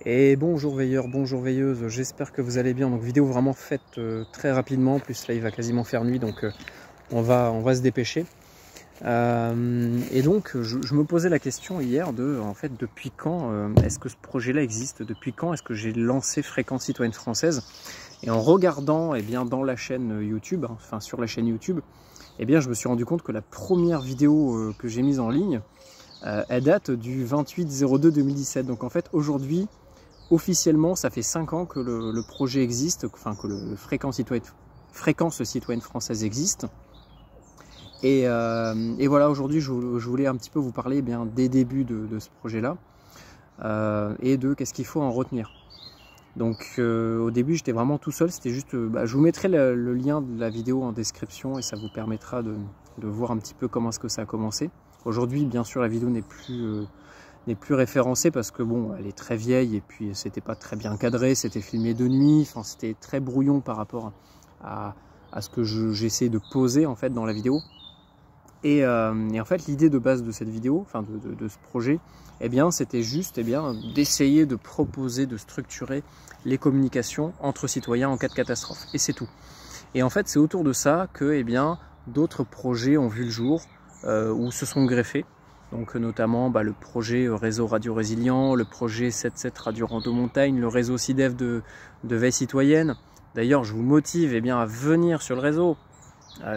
Et bonjour veilleurs, bonjour veilleuses, j'espère que vous allez bien. Donc vidéo vraiment faite très rapidement, en plus là il va quasiment faire nuit, donc on va se dépêcher. Et donc je me posais la question hier de, en fait, depuis quand est-ce que ce projet-là existe? Depuis quand est-ce que j'ai lancé Fréquence Citoyenne Française? Et en regardant bien, dans la chaîne YouTube, enfin sur la chaîne YouTube, bien, je me suis rendu compte que la première vidéo que j'ai mise en ligne, elle date du 28/02/2017. Donc en fait aujourd'hui, officiellement, ça fait 5 ans que le projet existe, enfin que le Fréquence Citoyenne Française existe. Et voilà, aujourd'hui, je voulais un petit peu vous parler des débuts de ce projet-là et de qu'est-ce qu'il faut en retenir. Donc au début, j'étais vraiment tout seul, c'était juste... je vous mettrai le lien de la vidéo en description et ça vous permettra de voir un petit peu comment est-ce que ça a commencé. Aujourd'hui, bien sûr, la vidéo n'est plus référencée parce que bon, elle est très vieille et puis c'était pas très bien cadré, c'était filmé de nuit, enfin c'était très brouillon par rapport à ce que j'essaie de poser en fait dans la vidéo. Et en fait, l'idée de base de cette vidéo, enfin de ce projet, c'était juste d'essayer de proposer, de structurer les communications entre citoyens en cas de catastrophe. Et c'est tout. Et en fait, c'est autour de ça que d'autres projets ont vu le jour ou se sont greffés. Donc notamment le projet Réseau Radio Résilient, le projet 7-7 Radio Rando Montagne, le réseau CIDEF de veille citoyenne. D'ailleurs, je vous motive à venir sur le réseau.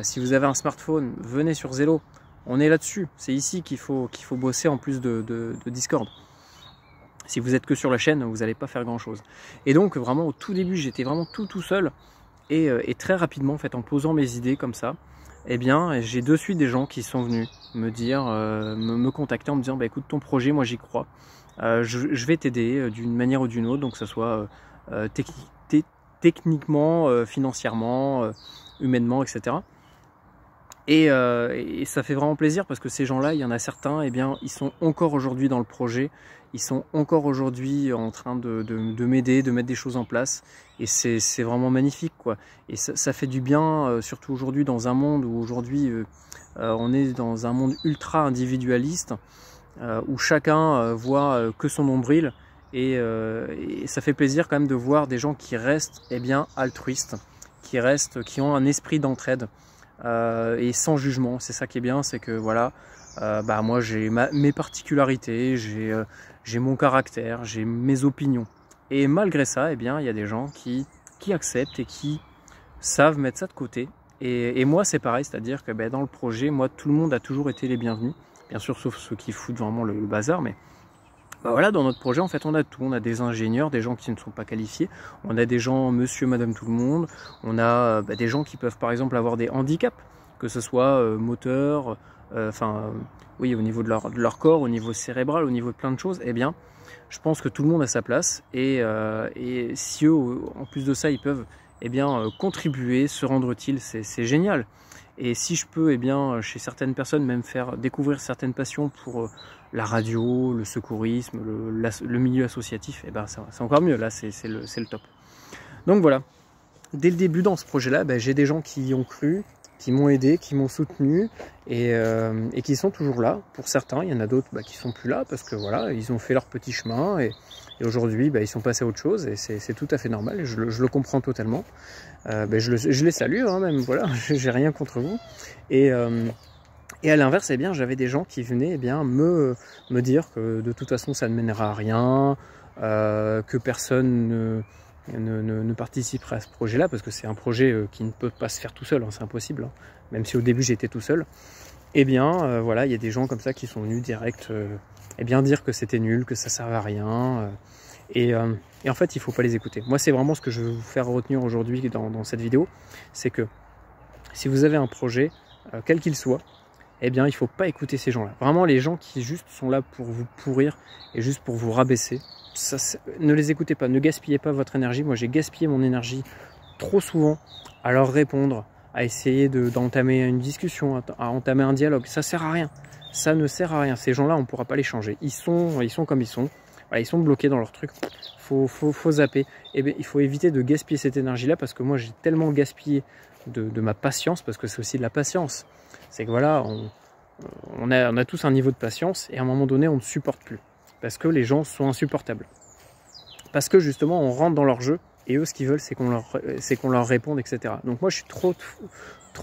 Si vous avez un smartphone, venez sur Zello. On est là-dessus. C'est ici qu'il faut bosser en plus de Discord. Si vous êtes que sur la chaîne, vous n'allez pas faire grand-chose. Et donc vraiment au tout début, j'étais vraiment tout seul. Et très rapidement, en fait, en posant mes idées comme ça, j'ai de suite des gens qui sont venus me dire, me contacter en me disant écoute, ton projet, moi j'y crois. Je vais t'aider d'une manière ou d'une autre, donc que ce soit techniquement, financièrement, humainement, etc. Et ça fait vraiment plaisir parce que ces gens-là, il y en a certains, ils sont encore aujourd'hui dans le projet, ils sont encore aujourd'hui en train de m'aider, de mettre des choses en place, et c'est vraiment magnifique, quoi. Et ça fait du bien, surtout aujourd'hui dans un monde où aujourd'hui on est dans un monde ultra individualiste, où chacun voit que son nombril, et ça fait plaisir quand même de voir des gens qui restent altruistes, qui ont un esprit d'entraide. Et sans jugement. C'est ça qui est bien, c'est que voilà, moi j'ai mes particularités, j'ai mon caractère, j'ai mes opinions, et malgré ça il y a des gens qui acceptent et qui savent mettre ça de côté. Et moi c'est pareil, c'est à dire que dans le projet, moi tout le monde a toujours été les bienvenus, bien sûr sauf ceux qui foutent vraiment le bazar, mais voilà, dans notre projet, en fait, on a tout. On a des ingénieurs, des gens qui ne sont pas qualifiés. On a des gens, monsieur, madame, tout le monde. On a des gens qui peuvent, par exemple, avoir des handicaps, que ce soit moteur, oui, au niveau de leur corps, au niveau cérébral, au niveau de plein de choses. Je pense que tout le monde a sa place. Et si eux, en plus de ça, ils peuvent contribuer, se rendre utile, c'est génial. Et si je peux, chez certaines personnes, même faire découvrir certaines passions pour la radio, le secourisme, le milieu associatif, c'est encore mieux, là c'est le top. Donc voilà, dès le début dans ce projet-là, j'ai des gens qui y ont cru, qui m'ont aidé, qui m'ont soutenu, et qui sont toujours là. Pour certains, il y en a d'autres qui sont plus là, parce que voilà, ils ont fait leur petit chemin, et aujourd'hui ils sont passés à autre chose, et c'est tout à fait normal, et je le comprends totalement. Je les salue, même, voilà, j'ai rien contre vous. Et à l'inverse, j'avais des gens qui venaient me dire que de toute façon ça ne mènera à rien, que personne ne participerait à ce projet-là, parce que c'est un projet qui ne peut pas se faire tout seul, c'est impossible, même si au début j'étais tout seul. Voilà, il y a des gens comme ça qui sont venus direct dire que c'était nul, que ça servait à rien. Et en fait, il ne faut pas les écouter. Moi, c'est vraiment ce que je veux vous faire retenir aujourd'hui dans cette vidéo, c'est que si vous avez un projet, quel qu'il soit, il ne faut pas écouter ces gens-là. Vraiment, les gens qui juste sont là pour vous pourrir et juste pour vous rabaisser, ne les écoutez pas, ne gaspillez pas votre énergie. Moi, j'ai gaspillé mon énergie trop souvent à leur répondre, à essayer d'entamer une discussion, à entamer un dialogue. Ça ne sert à rien. Ça ne sert à rien. Ces gens-là, on ne pourra pas les changer. Ils sont comme ils sont. Voilà, ils sont bloqués dans leur truc. Faut zapper. Il faut éviter de gaspiller cette énergie-là, parce que moi, j'ai tellement gaspillé de ma patience, parce que c'est aussi de la patience. C'est que voilà, on a tous un niveau de patience, et à un moment donné, on ne supporte plus, parce que les gens sont insupportables. parce que justement on rentre dans leur jeu et eux ce qu'ils veulent c'est qu'on leur réponde, etc. Donc moi je suis trop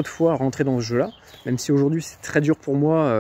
de fois rentré dans ce jeu là, même si aujourd'hui c'est très dur pour moi.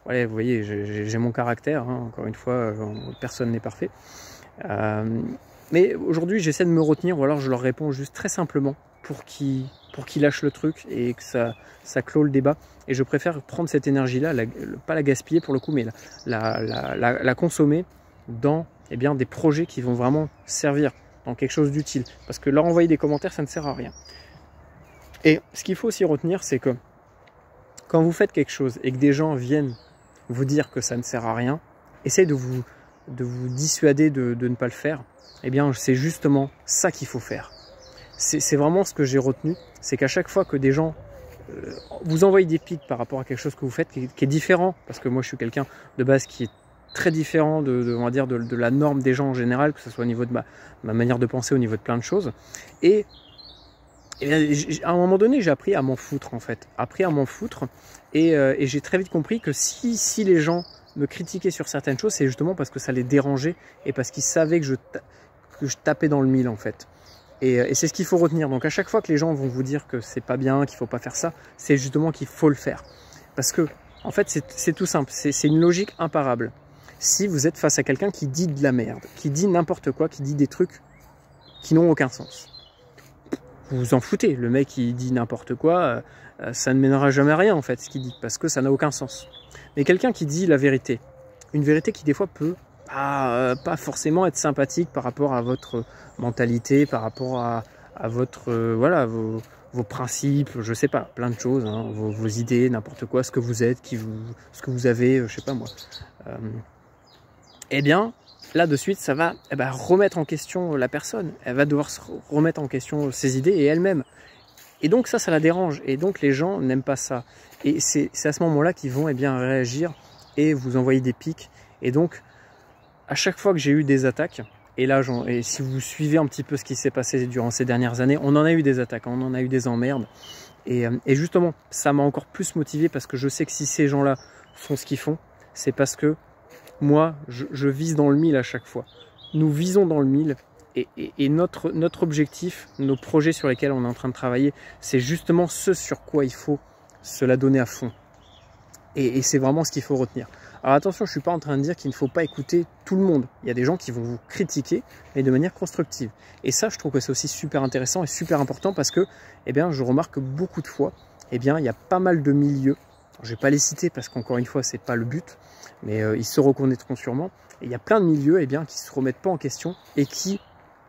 Ouais, vous voyez, j'ai mon caractère, hein, encore une fois, personne n'est parfait. Mais aujourd'hui j'essaie de me retenir, ou alors je leur réponds juste très simplement pour qu'ils lâchent le truc et que ça clôt le débat. Et je préfère prendre cette énergie-là, pas la gaspiller pour le coup, mais la consommer dans eh bien, des projets qui vont vraiment servir, dans quelque chose d'utile. Parce que leur envoyer des commentaires, ça ne sert à rien. Et ce qu'il faut aussi retenir, c'est que quand vous faites quelque chose et que des gens viennent vous dire que ça ne sert à rien, essayez de vous dissuader de ne pas le faire. Eh bien, c'est justement ça qu'il faut faire. C'est vraiment ce que j'ai retenu, c'est qu'à chaque fois que des gens vous envoient des pics par rapport à quelque chose que vous faites qui est différent, parce que moi je suis quelqu'un de base qui est très différent on va dire de la norme des gens en général, que ce soit au niveau de ma manière de penser, au niveau de plein de choses. Et à un moment donné, j'ai appris à m'en foutre en fait. Et j'ai très vite compris que si les gens me critiquaient sur certaines choses, c'est justement parce que ça les dérangeait et parce qu'ils savaient que je tapais dans le mille en fait. Et c'est ce qu'il faut retenir. Donc à chaque fois que les gens vont vous dire que c'est pas bien, qu'il faut pas faire ça, c'est justement qu'il faut le faire. Parce que en fait c'est tout simple, c'est une logique imparable. Si vous êtes face à quelqu'un qui dit de la merde, qui dit n'importe quoi, qui dit des trucs qui n'ont aucun sens, vous vous en foutez. Le mec qui dit n'importe quoi, ça ne mènera jamais à rien en fait ce qu'il dit, parce que ça n'a aucun sens. Mais quelqu'un qui dit la vérité, une vérité qui des fois peut pas forcément être sympathique par rapport à votre mentalité, par rapport à votre voilà, vos principes, je sais pas, plein de choses, hein, vos idées, n'importe quoi, ce que vous êtes, ce que vous avez, je sais pas moi. Eh bien, là de suite, ça va remettre en question la personne. Elle va devoir se remettre en question ses idées et elle-même. Et donc ça la dérange. Et donc les gens n'aiment pas ça. Et c'est à ce moment-là qu'ils vont réagir et vous envoyer des pics. Et donc, à chaque fois que j'ai eu des attaques, et là, si vous suivez un petit peu ce qui s'est passé durant ces dernières années, on en a eu des attaques, on en a eu des emmerdes. Et justement, ça m'a encore plus motivé parce que je sais que si ces gens-là font ce qu'ils font, c'est parce que moi, je vise dans le mille à chaque fois. Nous visons dans le mille et notre objectif, nos projets sur lesquels on est en train de travailler, c'est justement ce sur quoi il faut se la donner à fond. Et c'est vraiment ce qu'il faut retenir. Alors attention, je ne suis pas en train de dire qu'il ne faut pas écouter tout le monde. Il y a des gens qui vont vous critiquer, mais de manière constructive. Et ça, je trouve que c'est aussi super intéressant et super important parce que je remarque que beaucoup de fois, il y a pas mal de milieux. Je ne vais pas les citer parce qu'encore une fois, ce n'est pas le but, mais ils se reconnaîtront sûrement. Et il y a plein de milieux qui ne se remettent pas en question et qui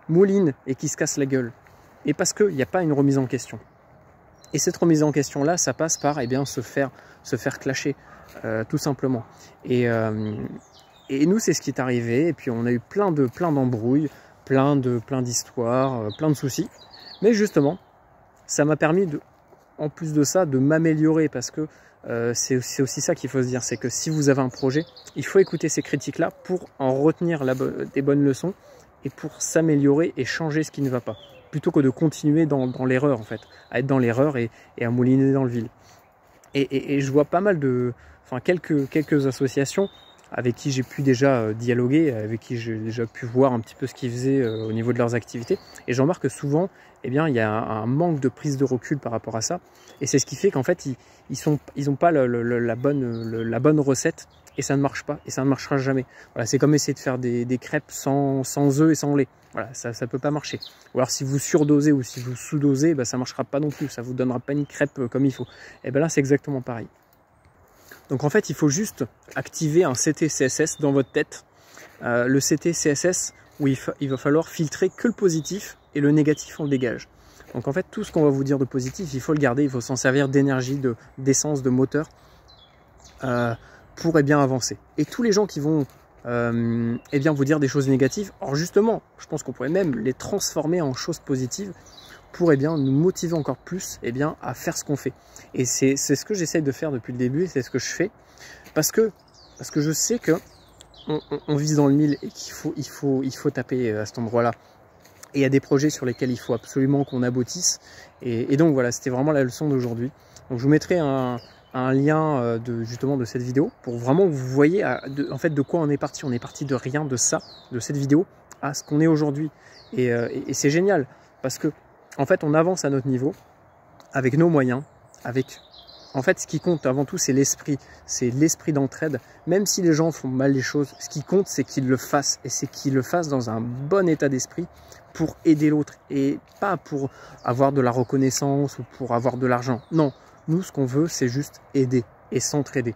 moulinent et qui se cassent la gueule. Et parce qu'il n'y a pas une remise en question. Et cette remise en question-là, ça passe par se faire clasher, tout simplement. Et nous, c'est ce qui est arrivé. Et puis, on a eu plein d'embrouilles, plein d'histoires, plein de soucis. Mais justement, ça m'a permis, en plus de ça, de m'améliorer. Parce que c'est aussi ça qu'il faut se dire. C'est que si vous avez un projet, il faut écouter ces critiques-là pour en retenir des bonnes leçons et pour s'améliorer et changer ce qui ne va pas. Plutôt que de continuer dans l'erreur en fait, à être dans l'erreur et à mouliner dans le vide. Et je vois pas mal quelques associations avec qui j'ai pu déjà dialoguer, avec qui j'ai déjà pu voir un petit peu ce qu'ils faisaient au niveau de leurs activités. Et j'en remarque que souvent, il y a un manque de prise de recul par rapport à ça. Et c'est ce qui fait qu'en fait, ils ont pas la bonne recette. Et ça ne marche pas, et ça ne marchera jamais. Voilà, c'est comme essayer de faire des crêpes sans œufs et sans lait. Voilà, ça ne peut pas marcher. Ou alors si vous surdosez ou si vous sous-dosez, ça ne marchera pas non plus. Ça ne vous donnera pas une crêpe comme il faut. Et là, c'est exactement pareil. Donc en fait, il faut juste activer un CT-CSS dans votre tête. Le CT-CSS où il va falloir filtrer que le positif et le négatif on le dégage. Donc en fait, tout ce qu'on va vous dire de positif, il faut le garder. Il faut s'en servir d'énergie, d'essence, de moteur. Pour avancer. Et tous les gens qui vont vous dire des choses négatives, alors justement, je pense qu'on pourrait même les transformer en choses positives pour nous motiver encore plus à faire ce qu'on fait. Et c'est ce que j'essaye de faire depuis le début, et c'est ce que je fais, parce que je sais que on vise dans le mille et qu'il faut taper à cet endroit-là. Et il y a des projets sur lesquels il faut absolument qu'on aboutisse. Et donc voilà, c'était vraiment la leçon d'aujourd'hui. Donc je vous mettrai un lien justement de cette vidéo pour vraiment que vous voyez en fait de quoi on est parti. On est parti de rien, de ça, de cette vidéo, à ce qu'on est aujourd'hui. Et c'est génial, parce que en fait, on avance à notre niveau, avec nos moyens, avec... En fait, ce qui compte avant tout, c'est l'esprit d'entraide. Même si les gens font mal les choses, ce qui compte, c'est qu'ils le fassent. Et c'est qu'ils le fassent dans un bon état d'esprit pour aider l'autre. Et pas pour avoir de la reconnaissance ou pour avoir de l'argent. Non, nous, ce qu'on veut, c'est juste aider et s'entraider.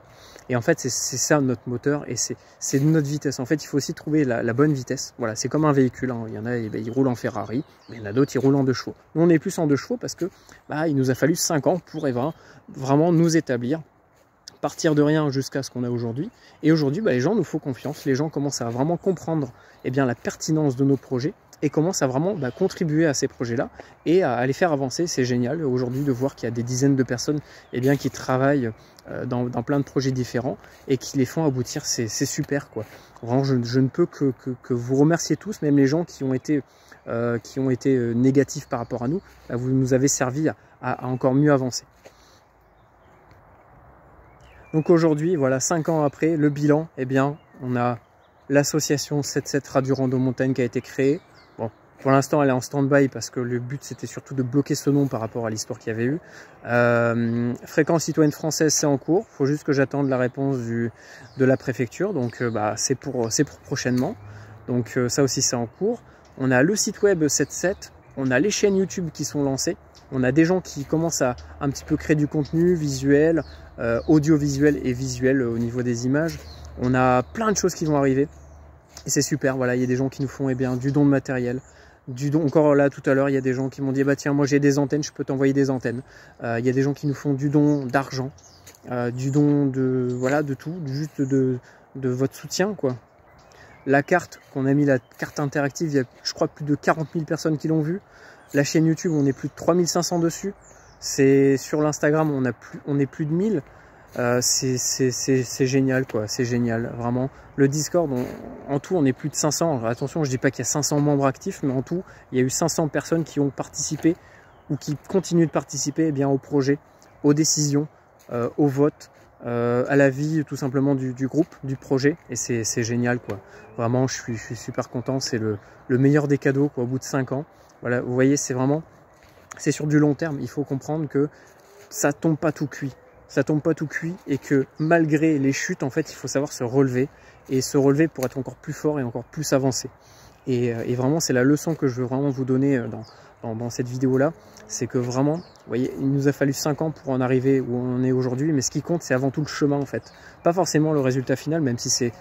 Et en fait, c'est ça notre moteur et c'est notre vitesse. En fait, il faut aussi trouver la bonne vitesse. Voilà, c'est comme un véhicule. Hein. Il y en a, ils roulent en Ferrari, mais il y en a d'autres, ils roulent en 2 chevaux. Nous, on est plus en 2 chevaux parce que il nous a fallu 5 ans pour vraiment nous établir, partir de rien jusqu'à ce qu'on a aujourd'hui. Et aujourd'hui, les gens nous font confiance. Les gens commencent à vraiment comprendre la pertinence de nos projets et commencent à vraiment contribuer à ces projets-là et à les faire avancer. C'est génial aujourd'hui de voir qu'il y a des dizaines de personnes qui travaillent dans plein de projets différents et qui les font aboutir. C'est super, quoi. Vraiment, je ne peux que vous remercier tous, même les gens qui ont été négatifs par rapport à nous. Vous nous avez servi à encore mieux avancer. Donc aujourd'hui, voilà, 5 ans après, le bilan, on a l'association 7-7 Radio Rando Montagne qui a été créée. Bon, pour l'instant, elle est en stand-by parce que le but, c'était surtout de bloquer ce nom par rapport à l'histoire qu'il y avait eu. Fréquence citoyenne française, c'est en cours. Il faut juste que j'attende la réponse de la préfecture. Donc, c'est pour prochainement. Donc, ça aussi, c'est en cours. On a le site web 7-7. On a les chaînes YouTube qui sont lancées. On a des gens qui commencent à un petit peu créer du contenu visuel, audiovisuel et visuel au niveau des images. On a plein de choses qui vont arriver et c'est super. Voilà, il y a des gens qui nous font du don de matériel, du don. Encore là tout à l'heure, il y a des gens qui m'ont dit tiens, moi j'ai des antennes, je peux t'envoyer des antennes. Il y a des gens qui nous font du don d'argent, du don de tout, juste de votre soutien, quoi. La carte qu'on a mis, la carte interactive, il y a je crois plus de 40 000 personnes qui l'ont vue. La chaîne YouTube, on est plus de 3500 dessus. C'est sur l'Instagram, on est plus de 1000. C'est génial, quoi. C'est génial, vraiment. Le Discord, en tout, on est plus de 500. Alors, attention, je dis pas qu'il y a 500 membres actifs, mais en tout, il y a eu 500 personnes qui ont participé ou qui continuent de participer au projet, aux décisions, au vote, à la vie tout simplement du groupe, du projet. Et c'est génial, quoi. Vraiment, je suis super content. C'est le meilleur des cadeaux, quoi, au bout de 5 ans. Voilà, vous voyez, c'est sur du long terme. Il faut comprendre que ça tombe pas tout cuit. Ça tombe pas tout cuit et que malgré les chutes, en fait, il faut savoir se relever et se relever pour être encore plus fort et encore plus avancé. Et vraiment, c'est la leçon que je veux vraiment vous donner dans cette vidéo-là. C'est que vraiment, vous voyez, il nous a fallu 5 ans pour en arriver où on est aujourd'hui. Mais ce qui compte, c'est avant tout le chemin, en fait. Pas forcément le résultat final, même si c'est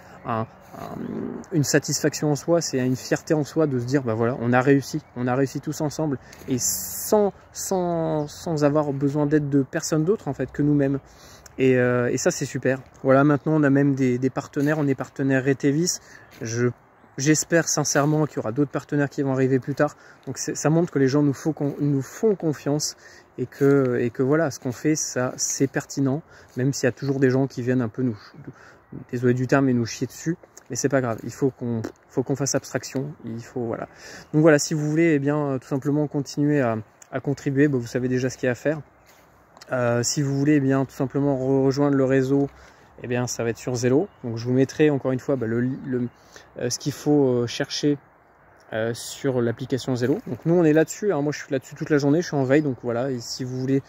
une satisfaction en soi, c'est une fierté en soi de se dire, voilà, on a réussi tous ensemble et sans avoir besoin d'aide de personne d'autre en fait que nous-mêmes. Et ça c'est super. Voilà, maintenant on a même des partenaires, on est partenaire Retevis. J'espère sincèrement qu'il y aura d'autres partenaires qui vont arriver plus tard. Donc ça montre que les gens nous font confiance et que voilà, ce qu'on fait, ça c'est pertinent, même s'il y a toujours des gens qui viennent un peu désolé du terme, mais nous chier dessus. Mais c'est pas grave, il faut qu'on fasse abstraction, voilà. Donc voilà, si vous voulez tout simplement continuer à contribuer, vous savez déjà ce qu'il y a à faire. Si vous voulez tout simplement rejoindre le réseau, ça va être sur Zello. Donc je vous mettrai encore une fois ce qu'il faut chercher sur l'application Zello. Donc nous on est là-dessus, hein. Moi je suis là-dessus toute la journée, je suis en veille, donc voilà. Et si vous voulez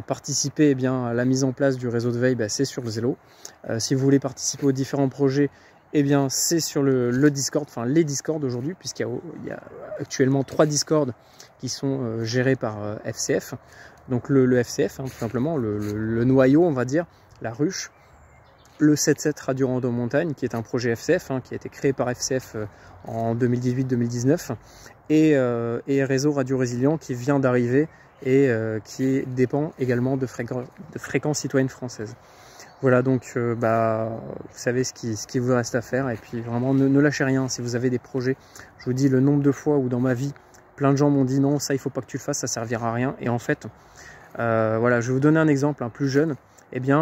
participer à la mise en place du réseau de veille, c'est sur le Zello. Si vous voulez participer aux différents projets, c'est sur le Discord, enfin les Discord aujourd'hui, puisqu'il y a actuellement 3 Discord qui sont gérés par FCF. Donc le FCF, hein, tout simplement, le noyau, on va dire, la ruche. Le 7-7 Radio Rando Montagne, qui est un projet FCF, hein, qui a été créé par FCF en 2018-2019. Et Réseau Radio Résilient, qui vient d'arriver et qui dépend également de Fréquence citoyenne française. Voilà, donc vous savez ce qui vous reste à faire. Et puis vraiment, ne lâchez rien si vous avez des projets. Je vous dis le nombre de fois où dans ma vie, plein de gens m'ont dit non, ça il faut pas que tu le fasses, ça servira à rien. Et en fait, voilà, je vais vous donner un exemple, un plus jeune.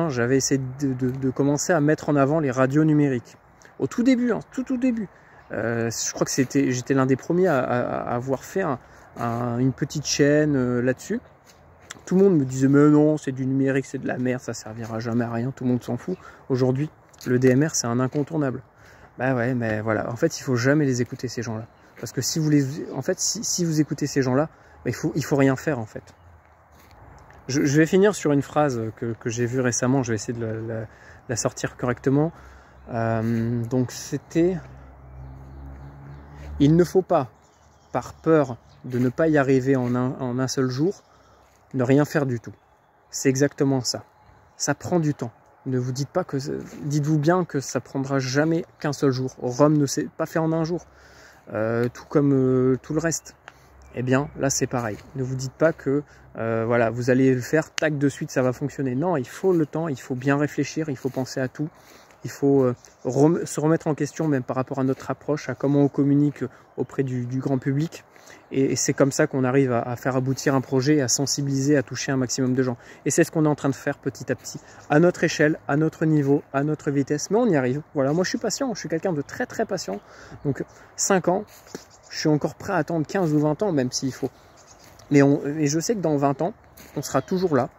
J'avais essayé de commencer à mettre en avant les radios numériques. Au tout début, hein, tout début. Je crois que j'étais l'un des premiers à avoir fait une petite chaîne là-dessus. Tout le monde me disait mais non, c'est du numérique, c'est de la merde, ça servira jamais à rien, tout le monde s'en fout. Aujourd'hui, le DMR c'est un incontournable. Bah ouais, mais voilà. En fait, il faut jamais les écouter, ces gens-là. Parce que si vous si vous écoutez ces gens-là, bah, il faut rien faire, en fait. Je vais finir sur une phrase que j'ai vue récemment. Je vais essayer de la sortir correctement. Donc c'était: il ne faut pas, par peur de ne pas y arriver en un seul jour, ne rien faire du tout. C'est exactement ça. Ça prend du temps. Ne vous dites pas que... Dites-vous bien que ça prendra jamais qu'un seul jour. Rome ne s'est pas fait en un jour. Tout comme tout le reste. Eh bien, là, c'est pareil. Ne vous dites pas que voilà, vous allez le faire, tac, de suite, ça va fonctionner. Non, il faut le temps, il faut bien réfléchir, il faut penser à tout. Il faut se remettre en question, même par rapport à notre approche, à comment on communique auprès du grand public. Et c'est comme ça qu'on arrive à faire aboutir un projet, à sensibiliser, à toucher un maximum de gens. Et c'est ce qu'on est en train de faire petit à petit, à notre échelle, à notre niveau, à notre vitesse. Mais on y arrive. Voilà, moi je suis patient, je suis quelqu'un de très très patient. Donc 5 ans, je suis encore prêt à attendre 15 ou 20 ans, même s'il faut. Mais je sais que dans 20 ans, on sera toujours là.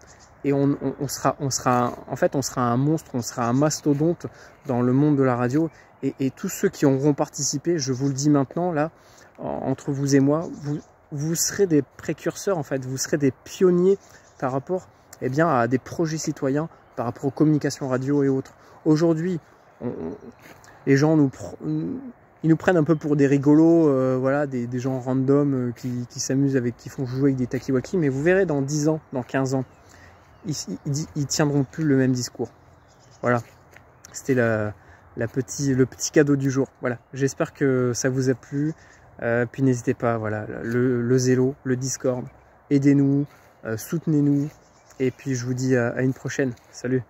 Et on sera un monstre, on sera un mastodonte dans le monde de la radio. Et tous ceux qui auront participé, je vous le dis maintenant, là, entre vous et moi, vous serez des précurseurs, en fait. Vous serez des pionniers par rapport à des projets citoyens, par rapport aux communications radio et autres. Aujourd'hui, les gens ils nous prennent un peu pour des rigolos, voilà, des gens random qui s'amusent qui font jouer avec des talkie-walkie. Mais vous verrez dans 10 ans, dans 15 ans, ils tiendront plus le même discours. Voilà, c'était le petit cadeau du jour. Voilà, j'espère que ça vous a plu. Puis n'hésitez pas, voilà, le Zello, le Discord, aidez-nous, soutenez-nous. Et puis je vous dis à une prochaine. Salut!